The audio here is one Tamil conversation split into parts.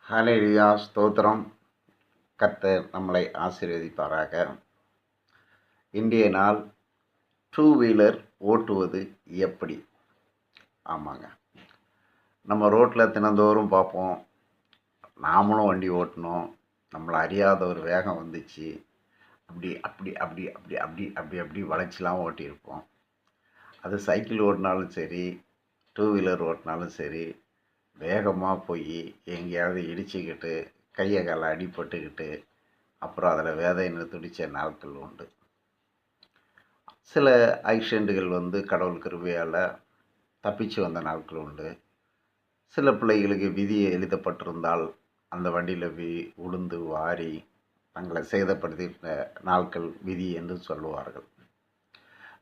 ஹல்லேலூயா ஸ்தோத்திரம். கர்த்தர் நம்மளை ஆசீர்வதிப்பாராக. இன்றைய நாள் டூ வீலர் ஓட்டுவது எப்படி? ஆமாங்க, நம்ம ரோட்டில் தினந்தோறும் பார்ப்போம். நாமளும் வண்டி ஓட்டணும், நம்மளை அறியாத ஒரு வேகம் வந்துச்சு, அப்படி அப்படி அப்படி அப்படி அப்படி அப்படி அப்படி வளைச்சிலாம் ஓட்டியிருப்போம். அது சைக்கிள் ஓட்டினாலும் சரி, டூ வீலர் ஓட்டினாலும் சரி, வேகமாக போய் எங்கேயாவது இடிச்சுக்கிட்டு கையை காலை அடிபட்டுக்கிட்டு அப்புறம் அதில் வேதனை துடித்த நாட்கள் உண்டு. சில ஆக்சிடெண்ட்டுகள் கடவுள் கிருபையால் தப்பிச்சு வந்த நாட்கள் உண்டு. சில பிள்ளைகளுக்கு விதி எழுதப்பட்டிருந்தால் அந்த வண்டியில் உளுந்து வாரி தங்களை சேதப்படுத்தின நாட்கள் விதி என்று சொல்லுவார்கள்.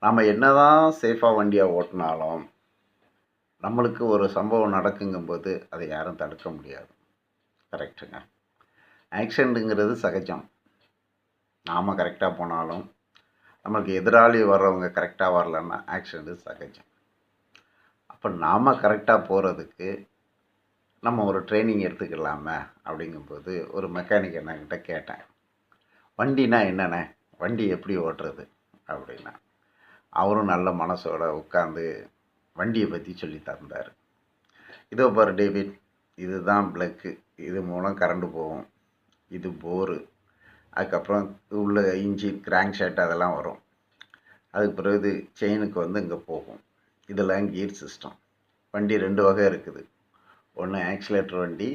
நாம் என்னதான் சேஃபாக வண்டியாக ஓட்டினாலும் நம்மளுக்கு ஒரு சம்பவம் நடக்குங்கும்போது அதை யாரும் தடுக்க முடியாது. கரெக்டுங்க. ஆக்சிடெண்ட்டுங்கிறது சகஜம். நாம் கரெக்டாக போனாலும் நம்மளுக்கு எதிராளி வர்றவங்க கரெக்டாக வரலன்னா ஆக்சிடெண்ட்டு சகஜம். அப்போ நாம் கரெக்டாக போகிறதுக்கு நம்ம ஒரு ட்ரைனிங் எடுத்துக்கலாமே அப்படிங்கும்போது ஒரு மெக்கானிக் என்கிட்ட கேட்டேன், வண்டினா என்னென்ன, வண்டி எப்படி ஓட்டுறது அப்படின்னா. அவரும் நல்ல மனசோட உட்காந்து வண்டியை பற்றி சொல்லி தந்தார். இதோ பாரு டேவிட், இதுதான் ப்ளக்கு, இது மூலம் கரண்டு போகும், இது போரு, அதுக்கப்புறம் உள்ள இன்ஜின் கிராங்க் ஷாட் அதெல்லாம் வரும், அதுக்கு பிறகு செயினுக்கு இங்கே போகும், இதெல்லாம் கியர் சிஸ்டம். வண்டி 2 வகை இருக்குது, ஒன்று ஆக்சிலேட்டர் வண்டி,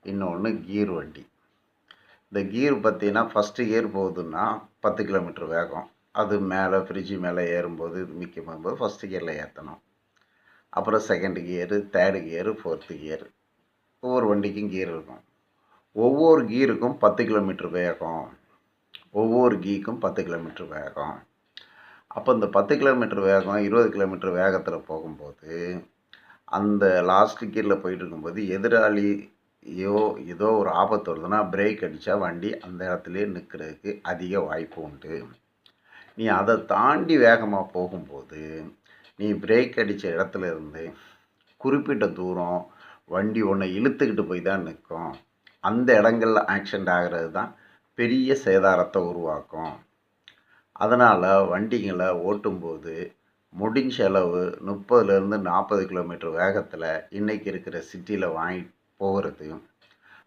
இன்னொன்று கீர் வண்டி. இந்த கீர் பார்த்தீங்கன்னா ஃபஸ்ட்டு கியர் போகுதுன்னா 10 கிலோமீட்டர் வேகம், அது மேலே ஃப்ரிட்ஜு மேலே ஏறும்போது மிக்க போகும்போது ஃபஸ்ட்டு கியரில் ஏற்றணும். அப்புறம் second gear, third gear, fourth gear, ஒவ்வொரு வண்டிக்கும் கியர் இருக்கும். ஒவ்வொரு கீருக்கும் 10 கிலோமீட்டர் வேகம், ஒவ்வொரு கீக்கும் 10 கிலோமீட்டர் வேகம். அப்போ இந்த 10 கிலோமீட்டர் வேகம் 20 கிலோமீட்டர் வேகத்தில் போகும்போது அந்த லாஸ்ட் கியரில் போயிட்டு இருக்கும்போது எதிராளியோ ஏதோ ஒரு ஆபத்து வருதுன்னா பிரேக் அடித்தா வண்டி அந்த இடத்துலையே நிற்கிறதுக்கு அதிக வாய்ப்பு உண்டு. நீ அதை தாண்டி வேகமாக போகும்போது நீ பிரேக் அடித்த இடத்துல இருந்து குறிப்பிட்ட தூரம் வண்டி ஒன்றை இழுத்துக்கிட்டு போய் தான் நிற்கும். அந்த இடங்களில் ஆக்சிடெண்ட் ஆகிறது தான் பெரிய சேதாரத்தை உருவாக்கும். அதனால் வண்டிங்களை ஓட்டும்போது முடிஞ்ச அளவு 30லேருந்து 40 கிலோமீட்டர் வேகத்தில் இன்றைக்கி இருக்கிற சிட்டியில் வாங்கி போகிறது.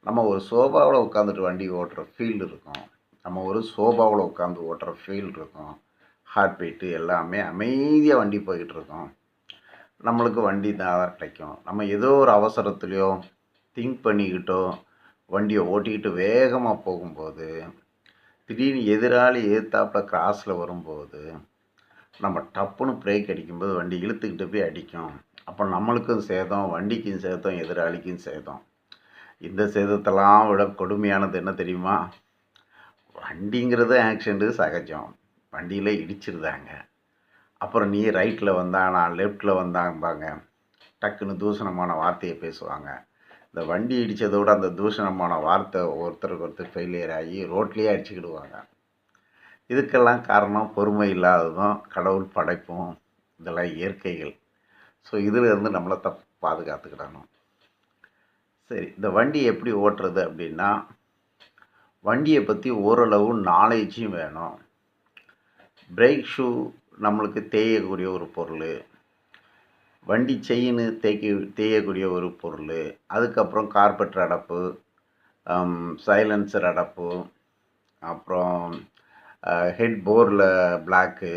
நம்ம ஒரு சோபாவில் உட்காந்துட்டு வண்டி ஓட்டுற ஃபீல் இருக்கும், நம்ம ஒரு சோபாவில் உட்காந்து ஓட்டுற ஃபீல் இருக்கும். ஹார்ட் பீட்டு எல்லாமே அமைதியாக வண்டி போய்கிட்டுருக்கோம், நம்மளுக்கு வண்டி தான் கிடைக்கும். நம்ம ஏதோ ஒரு அவசரத்துலையோ திங்க் பண்ணிக்கிட்டோ வண்டியை ஓட்டிக்கிட்டு வேகமாக போகும்போது திடீர்னு எதிராளி எதிர்த்தாப்பில் கிராஸில் வரும்போது நம்ம டப்புன்னு பிரேக் அடிக்கும்போது வண்டி இழுத்துக்கிட்டு போய் அடிக்கும். அப்போ நம்மளுக்கும் சேதம், வண்டிக்கும் சேதம், எதிராளிக்கும் சேதம். இந்த சேதத்தெல்லாம் விட கொடுமையானது என்ன தெரியுமா? வண்டிங்கிறது ஆக்சிடெண்ட்டு சகஜம், வண்டியில் இடிச்சிருந்தாங்க, அப்புறம் நீ ரைட்டில் வந்தால் நான் லெஃப்டில் வந்தாங்கம்பாங்க, டக்குன்னு தூஷணமான வார்த்தையை பேசுவாங்க. இந்த வண்டி இடித்ததோட அந்த தூஷணமான வார்த்தை ஒருத்தருக்கு ஒருத்தர் ஃபெயிலியர் ஆகி ரோட்லேயே அடிச்சுக்கிடுவாங்க. இதுக்கெல்லாம் காரணம் பொறுமை இல்லாததும் கடவுள் படைப்பும், இதெல்லாம் இயற்கைகள். ஸோ இதிலிருந்து நம்மளை பாதுகாத்துக்கிடணும். சரி, இந்த வண்டி எப்படி ஓட்டுறது அப்படின்னா, வண்டியை பற்றி ஓரளவு நாலேஜும் வேணும். பிரேக் ஷூ நம்மளுக்கு தேயக்கூடிய ஒரு பொருள், வண்டி செயின் தேயக்கூடிய ஒரு பொருள், அதுக்கப்புறம் கார்பெட்டர் அடப்பு, சைலன்சர் அடப்பு, அப்புறம் ஹெட் போரில் பிளாக்கு,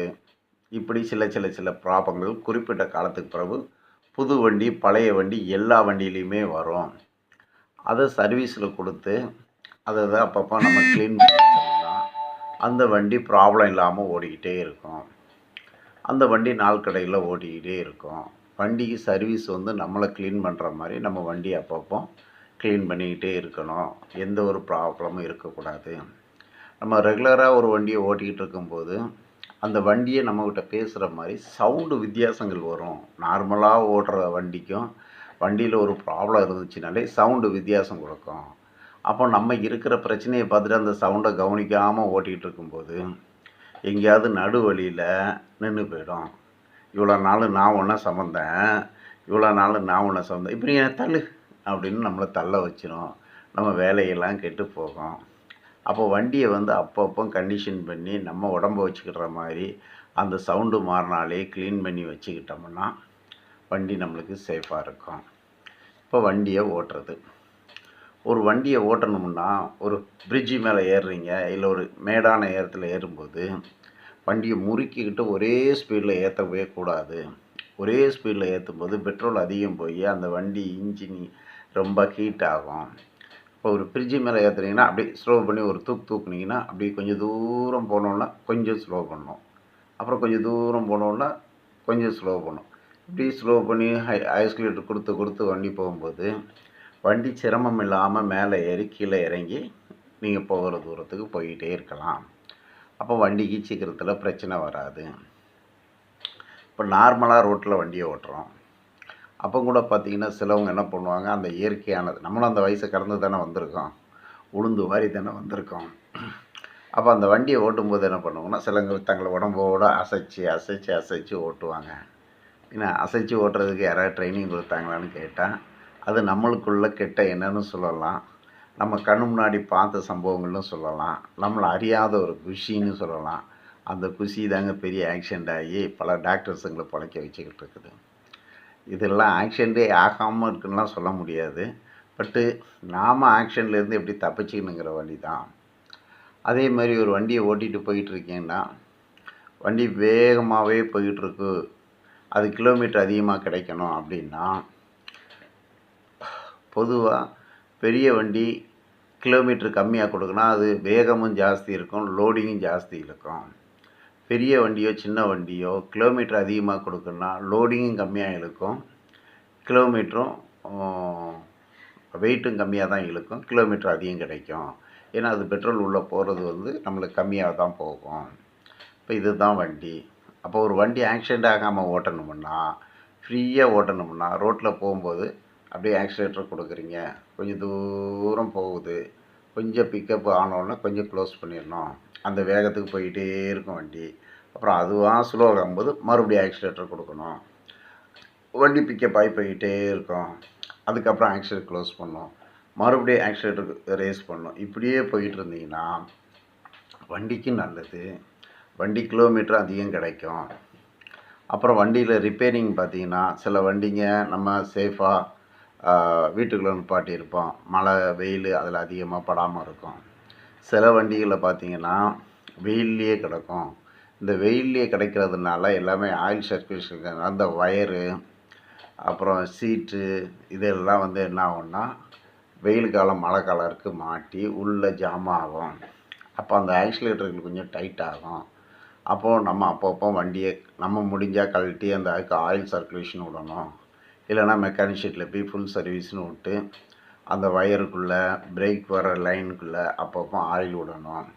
இப்படி சில ப்ராப்ளங்கள் குறிப்பிட்ட காலத்துக்கு பிறகு புது வண்டி பழைய வண்டி எல்லா வண்டியிலையுமே வரும். அதை சர்வீஸில் கொடுத்து அதை அப்பப்போ நம்ம க்ளீன் பண்ணிட்டோம்னா அந்த வண்டி ப்ராப்ளம் இல்லாமல் ஓடிக்கிட்டே இருக்கும். அந்த வண்டி நாள்கடையில் ஓடிக்கிட்டே இருக்கும். வண்டிக்கு சர்வீஸ் நம்மளை க்ளீன் பண்ணுற மாதிரி நம்ம வண்டி அப்பப்போ க்ளீன் பண்ணிக்கிட்டே இருக்கணும், எந்த ஒரு ப்ராப்ளமும் இருக்கக்கூடாது. நம்ம ரெகுலராக ஒரு வண்டியை ஓட்டிக்கிட்டு இருக்கும்போது அந்த வண்டியை நம்மக்கிட்ட பேசுகிற மாதிரி சவுண்டு வித்தியாசங்கள் வரும். நார்மலாக ஓடுற வண்டிக்கும் வண்டியில் ஒரு ப்ராப்ளம் இருந்துச்சுனாலே சவுண்டு வித்தியாசம் கொடுக்கும். அப்போ நம்ம இருக்கிற பிரச்சனையை பார்த்துட்டு அந்த சவுண்டை கவனிக்காமல் ஓட்டிகிட்டு இருக்கும்போது எங்கேயாவது நடு வழியில் நின்று போயிடும். இவ்வளோ நாள் நான் ஒன்றை சுமந்தேன், இவ்வளோ நாள் நான் ஒன்றை சுமந்தேன், இப்போ நீ தள்ளு அப்படின்னு நம்மளை தள்ள வச்சிடும். நம்ம வேலையெல்லாம் கெட்டு போகும். அப்போ வண்டியை வந்து அப்பப்போ கண்டிஷன் பண்ணி நம்ம உடம்ப வச்சுக்கிற மாதிரி அந்த சவுண்டு மாறினாலே க்ளீன் பண்ணி வச்சுக்கிட்டோம்னா வண்டி நம்மளுக்கு சேஃபாக இருக்கும். இப்போ வண்டியை ஓட்டுறது, ஒரு வண்டியை ஓட்டணும்னா ஒரு பிரிட்ஜு மேலே ஏறுறீங்க, இல்லை ஒரு மேடான ஏரத்தில் ஏறும்போது வண்டியை முறுக்கிக்கிட்டு ஒரே ஸ்பீடில் ஏற்றவே கூடாது. ஒரே ஸ்பீடில் ஏற்றும்போது பெட்ரோல் அதிகம் போய் அந்த வண்டி இன்ஜின் ரொம்ப ஹீட் ஆகும். இப்போ ஒரு ஃப்ரிட்ஜு மேலே ஏற்றுனீங்கன்னா அப்படியே ஸ்லோ பண்ணி ஒரு தூக்குனீங்கன்னா அப்படியே கொஞ்சம் தூரம் போனோன்னா கொஞ்சம் ஸ்லோ பண்ணணும், அப்புறம் கொஞ்சம் தூரம் போனோன்னா கொஞ்சம் ஸ்லோ பண்ணும். இப்படி ஸ்லோ பண்ணி ஆக்சிலேட்டர் கொடுத்து வண்டி போகும்போது வண்டி சிரமம் இல்லாமல் மேலே ஏறி கீழே இறங்கி நீங்கள் போகிற தூரத்துக்கு போய்கிட்டே இருக்கலாம். அப்போ வண்டிக்கு சீக்கிரத்தில் பிரச்சனை வராது. இப்போ நார்மலாக ரோட்டில் வண்டியை ஓட்டுறோம், அப்போ கூட பார்த்திங்கன்னா சிலவங்க என்ன பண்ணுவாங்க, அந்த இயற்கையானது, நம்மளும் அந்த வயசை கடந்து தானே வந்திருக்கோம், உளுந்து வாரி தானே வந்திருக்கோம். அப்போ அந்த வண்டியை ஓட்டும்போது என்ன பண்ணுவாங்கன்னா சிலவங்க தங்களை உடம்போடு அசைச்சு ஓட்டுவாங்க. ஏன்னா அசைச்சு ஓட்டுறதுக்கு யாராவது ட்ரைனிங் கொடுத்தாங்களான்னு கேட்டால் அது நம்மளுக்குள்ள கெட்ட என்னன்னு சொல்லலாம், நம்ம கண்ணு முன்னாடி பார்த்த சம்பவங்கள்னு சொல்லலாம், நம்மளை அறியாத ஒரு குஷின்னு சொல்லலாம். அந்த குஷி தாங்க பெரிய ஆக்சிடெண்ட் ஆகி பல டாக்டர்ஸுங்களை பழைக்க வச்சுக்கிட்டு இருக்குது. இதெல்லாம் ஆக்சிடெண்ட்டே ஆகாமல் இருக்குன்னுலாம் சொல்ல முடியாது, பட்டு நாம் ஆக்சிடெண்ட்லேருந்து எப்படி தப்பிச்சிக்கணுங்கிற வழி தான். அதே மாதிரி ஒரு வண்டியை ஓட்டிகிட்டு போயிட்டுருக்கீங்கன்னா வண்டி வேகமாகவே போயிட்டுருக்கு, அது கிலோமீட்டர் அதிகமாக கிடைக்கணும் அப்படின்னா பொதுவாக பெரிய வண்டி கிலோமீட்டர் கம்மியாக கொடுக்கணும், அது வேகமும் ஜாஸ்தி இருக்கும், லோடிங்கும் ஜாஸ்தி இருக்கும். பெரிய வண்டியோ சின்ன வண்டியோ கிலோமீட்டர் அதிகமாக கொடுக்கணுன்னா லோடிங்கும் கம்மியாக இழுக்கும், கிலோமீட்டரும் வெயிட்டும் கம்மியாக தான் இழுக்கும், கிலோமீட்டர் அதிகம் கிடைக்கும். ஏன்னா அது பெட்ரோல் உள்ளே போகிறது வந்து நம்மளுக்கு கம்மியாக தான் போகும். இப்போ இதுதான் வண்டி. அப்போ ஒரு வண்டி ஆக்சிடெண்ட் ஆகாமல் ஓட்டணுமுன்னா, ஃப்ரீயாக ஓட்டணுமுன்னா ரோட்டில் போகும்போது அப்படியே ஆக்சிலேட்டர் கொடுக்குறீங்க, கொஞ்சம் தூரம் போகுது, கொஞ்சம் பிக்கப் ஆனோடனே கொஞ்சம் க்ளோஸ் பண்ணிடணும், அந்த வேகத்துக்கு போயிட்டே இருக்கும் வண்டி. அப்புறம் அதுவாக ஸ்லோ ஆகும்போது மறுபடியும் ஆக்சிலேட்டர் கொடுக்கணும், வண்டி பிக்கப் ஆகி போயிட்டே இருக்கும், அதுக்கப்புறம் ஆக்சிலேட்டர் க்ளோஸ் பண்ணணும், மறுபடியும் ஆக்சிலேட்டர் ரேஸ் பண்ணணும். இப்படியே போயிட்டு இருந்தீங்கன்னா வண்டிக்கு நல்லது, வண்டி கிலோமீட்டர் அதிகம் கிடைக்கும். அப்புறம் வண்டியில் ரிப்பேரிங் பார்த்திங்கன்னா சில வண்டிங்க நம்ம சேஃபாக வீட்டுக்குள்ளே நிப்பாட்டியிருப்போம், மழை வெயில் அதில் அதிகமாக படாமல் இருக்கும். சில வண்டிகளில் பார்த்திங்கன்னா வெயில்லையே கிடக்கும். இந்த வெயில்லையே கிடைக்கிறதுனால எல்லாமே ஆயில் சர்க்குலேஷன், அந்த ஒயரு அப்புறம் சீட்டு இதெல்லாம் வந்து என்ன ஆகும்னா வெயில் காலம் மழை காலருக்கு மாட்டி உள்ளே ஜாம் ஆகும். அப்போ அந்த ஆக்சிலேட்டருக்கு கொஞ்சம் டைட் ஆகும். அப்போது நம்ம அப்பப்போ வண்டியை நம்ம முடிஞ்சால் கழட்டி அந்த அதுக்கு ஆயில் சர்க்குலேஷன் விடணும், இல்லைனா மெக்கானிக் ஷெட்டில் போய் ஃபுல் சர்வீஸ்னு விட்டு அந்த ஒயருக்குள்ளே பிரேக் வர லைனுக்குள்ளே அப்பப்போ ஆயில் விடணும்.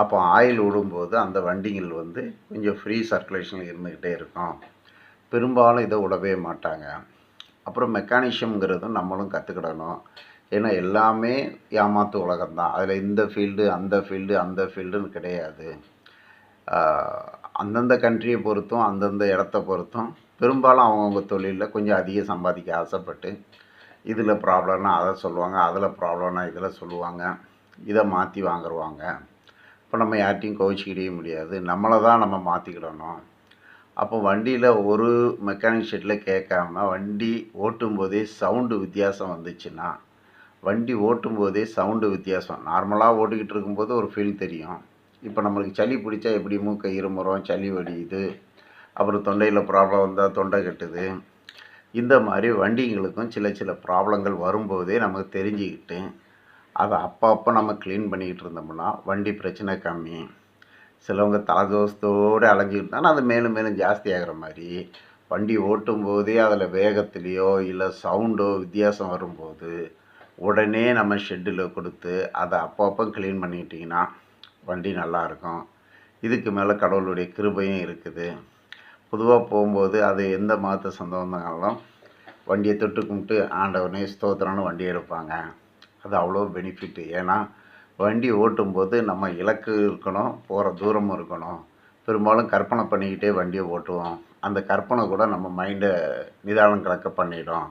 அப்போ ஆயில் விடும்போது அந்த வண்டிகள் வந்து கொஞ்சம் ஃப்ரீ சர்க்குலேஷன் இருந்துக்கிட்டே இருக்கும். பெரும்பாலும் இதை விடவே மாட்டாங்க. அப்புறம் மெக்கானிஷியம்ங்கிறதும் நம்மளும் கற்றுக்கிடணும். ஏன்னா எல்லாமே ஏமாத்து உலகம்தான், அதில் இந்த ஃபீல்டு அந்த ஃபீல்டுன்னு கிடையாது. அந்தந்த கண்ட்ரியை பொறுத்தும் அந்தந்த இடத்த பொறுத்தும் பெரும்பாலும் அவங்கவுங்க தொழிலில் கொஞ்சம் அதிகம் சம்பாதிக்க ஆசைப்பட்டு இதில் ப்ராப்ளம்னா அதை சொல்லுவாங்க, அதில் ப்ராப்ளம்னா இதில் சொல்லுவாங்க, இதை மாற்றி வாங்குருவாங்க. இப்போ நம்ம யார்ட்டையும் கோவிச்சிக்கிடவே முடியாது, நம்மளை தான் நம்ம மாற்றிக்கிடணும். அப்போ வண்டியில் ஒரு மெக்கானிக் ஷெட்டில் கேட்காம வண்டி ஓட்டும்போதே சவுண்டு வித்தியாசம் வந்துச்சுன்னா, வண்டி ஓட்டும்போதே சவுண்டு வித்தியாசம், நார்மலாக ஓட்டிக்கிட்டு இருக்கும்போது ஒரு ஃபீல் தெரியும். இப்போ நம்மளுக்கு சளி பிடிச்சா எப்படி மூக்கை இருமுறோம், சளி வடியுது, அப்புறம் தொண்டையில் ப்ராப்ளம் வந்தால் தொண்டை கட்டுது, இந்த மாதிரி வண்டிங்களுக்கும் சில ப்ராப்ளங்கள் வரும்போதே நமக்கு தெரிஞ்சுக்கிட்டு அதை அப்பப்போ நம்ம க்ளீன் பண்ணிக்கிட்டு இருந்தோம்னா வண்டி பிரச்சனை கம்மி. சிலவங்க தலதோஷத்தோடு அலைஞ்சிக்கிட்டு தானே அது மேலும் மேலும் ஜாஸ்தி ஆகிற மாதிரி வண்டி ஓட்டும் போதே அதில் வேகத்துலேயோ இல்லை சவுண்டோ வித்தியாசம் வரும்போது உடனே நம்ம ஷெட்டில் கொடுத்து அதை அப்பப்போ க்ளீன் பண்ணிக்கிட்டிங்கன்னா வண்டி நல்லாயிருக்கும். இதுக்கு மேலே கடவுளுடைய கிருபையும் இருக்குது. பொதுவாக போகும்போது அது எந்த மதத்தை சொந்தவந்தாலும் வண்டியை தொட்டு கும்பிட்டு ஆண்டவனே ஸ்தோத்திரம்னு வண்டி எடுப்பாங்க. அது அவ்வளோ பெனிஃபிட்டு. ஏன்னா வண்டி ஓட்டும்போது நம்ம இலக்கு இருக்கணும், போகிற தூரமும் இருக்கணும். பெரும்பாலும் கற்பனை பண்ணிக்கிட்டே வண்டியை ஓட்டுவோம், அந்த கற்பனை கூட நம்ம மைண்டை நிதானம் கலக்க பண்ணிடும்.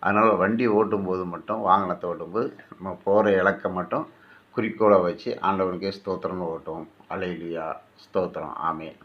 அதனால் வண்டி ஓட்டும்போது மட்டும், வாகனத்தை ஓட்டும்போது நம்ம போகிற இலக்கை மட்டும் குறிக்கோளை வச்சு ஆண்டவனுக்கே ஸ்தோத்திரம்னு ஓட்டுவோம். அல்லேலூயா, ஸ்தோத்திரம், ஆமென்.